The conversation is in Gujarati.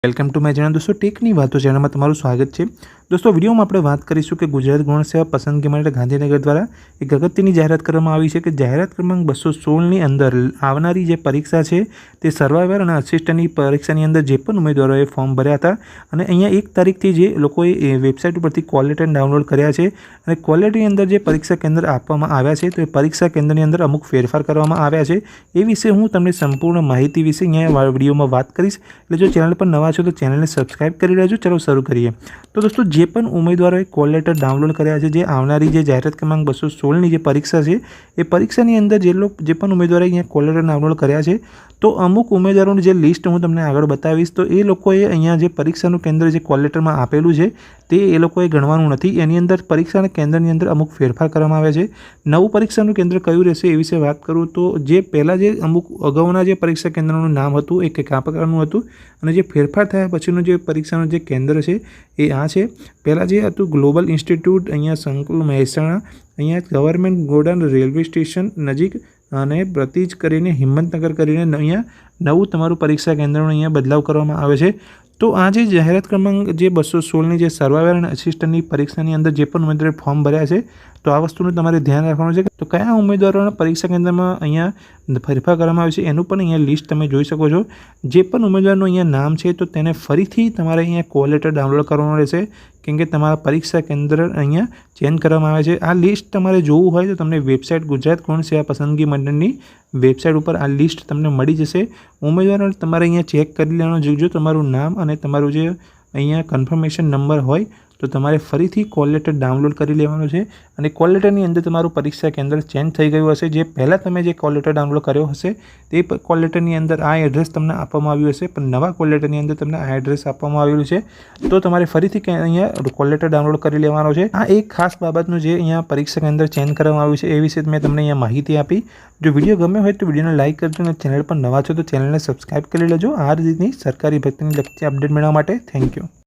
વેલકમ ટુ માય ચેનલ દોસ્તો ટેકની વાતો ચેનલમાં તમારું સ્વાગત છે। દોસ્તો વિડીયોમાં આપણે વાત કરીશું કે ગુજરાત ગૌણ સેવા પસંદગી માટે ગાંધીનગર દ્વારા એક અગત્યની જાહેરાત કરવામાં આવી છે કે જાહેરાત ક્રમાંક 216ની અંદર આવનારી જે પરીક્ષા છે તે સર્વાઈવર અને આસિસ્ટન્ટની પરીક્ષાની અંદર જે પણ ઉમેદવારોએ ફોર્મ ભર્યા હતા અને અહીંયા 1 તારીખથી જે લોકોએ વેબસાઇટ ઉપરથી કોલ લેટર ડાઉનલોડ કર્યા છે અને કોલ લેટરની અંદર જે પરીક્ષા કેન્દ્ર આપવામાં આવ્યા છે તો એ પરીક્ષા કેન્દ્રની અંદર અમુક ફેરફાર કરવામાં આવ્યા છે એ વિશે હું તમને સંપૂર્ણ માહિતી વિશે અહીંયા વિડીયોમાં વાત કરીશ। એટલે જો ચેનલ પર નવા છો તો ચેનલને સબસ્ક્રાઇબ કરી લેજો। ચલો શરૂ કરીએ। તો દોસ્તો જે પણ ઉમેદવારોએ કોલ લેટર ડાઉનલોડ કર્યા છે જે આવનારી જે જાહેરાત ક્રમાંક 216ની જે પરીક્ષા છે એ પરીક્ષાની અંદર જે પણ ઉમેદવારોએ અહીંયા કોલ લેટર ડાઉનલોડ કર્યા છે તો અમુક ઉમેદવારોની જે લિસ્ટ હું તમને આગળ બતાવીશ તો એ લોકોએ અહીંયા જે પરીક્ષાનું કેન્દ્ર જે કોલ લેટરમાં આપેલું છે તે એ લોકોએ ગણવાનું નથી। એની અંદર પરીક્ષાના કેન્દ્રની અંદર અમુક ફેરફાર કરવામાં આવ્યા છે। નવું પરીક્ષાનું કેન્દ્ર કયું રહેશે એ વિશે વાત કરું તો જે પહેલાં જે અમુક અગાઉના જે પરીક્ષા કેન્દ્રનું નામ હતું એ કંઈક આ પ્રકારનું હતું અને જે ફેરફાર થયા પછીનું જે પરીક્ષાનું જે કેન્દ્ર છે એ આ છે। પહેલાં જે હતું ગ્લોબલ ઇન્સ્ટિટ્યૂટ અહીંયા સંકુલ મહેસાણા અહીંયા ગવર્મેન્ટ ગોડાઉન રેલવે સ્ટેશન નજીક અને પ્રતિજ કરીને હિંમતનગર કરીને અહીંયા નવું તમારું પરીક્ષા કેન્દ્રનો અહીંયા બદલાવ કરવામાં આવે છે। તો આ જે જાહેરાત ક્રમાંક જે 216ની જે સર્વાઈવર અને આસિસ્ટન્ટની પરીક્ષાની અંદર જે પણ ઉમેદવારોએ ફોર્મ ભર્યા છે તો આ વસ્તુનું તમારે ધ્યાન રાખવાનું છે તો કયા ઉમેદવારોના પરીક્ષા કેન્દ્રમાં અહીંયા ફેરફાર કરવામાં આવે છે એનું પણ અહીંયા લિસ્ટ તમે જોઈ શકો છો। જે પણ ઉમેદવારનું અહીંયા નામ છે તો તેને ફરીથી તમારે અહીંયા કોલ લેટર ડાઉનલોડ કરવાનો રહેશે કેમ કે તમારા પરીક્ષા કેન્દ્ર અહીંયા ચેન્જ કરવામાં આવે છે। આ લિસ્ટ તમારે જોવું હોય તો તમને વેબસાઇટ ગુજરાત ગૌણ સેવા પસંદગી મંડળની વેબસાઇટ ઉપર આ લિસ્ટ તમને મળી જશે। ઉમેદવારોને તમારે અહીંયા ચેક કરી લેવાનું જો તમારું નામ અને તમારું જે અહીંયા કન્ફર્મેશન નંબર હોય તો તમારે ફરીથી કોલ લેટર ડાઉનલોડ કરી લેવાનું છે અને કોલ લેટરની અંદર તમારું પરીક્ષા કેન્દ્ર ચેન્જ થઈ ગયું હશે। જે પહેલાં તમે જે કોલ લેટર ડાઉનલોડ કર્યો હશે તે કોલ લેટરની અંદર આ એડ્રેસ તમને આપવામાં આવ્યું હશે પણ નવા કોલ લેટરની અંદર તમને આ એડ્રેસ આપવામાં આવેલું છે તો તમારે ફરીથી અહીંયા કોલ લેટર ડાઉનલોડ કરી લેવાનો છે। આ એક ખાસ બાબતનું જે અહીંયા પરીક્ષા કેન્દ્ર ચેન્જ કરવામાં આવ્યું છે એ વિશે મેં તમને અહીંયા માહિતી આપી। જો વિડીયો ગમે હોય તો વિડીયોને લાઇક કરજો અને ચેનલ પર નવા છો તો ચેનલને સબસ્ક્રાઇબ કરી લેજો આ રીતની સરકારી ભરતીની લગતી અપડેટ મેળવવા માટે। Thank you.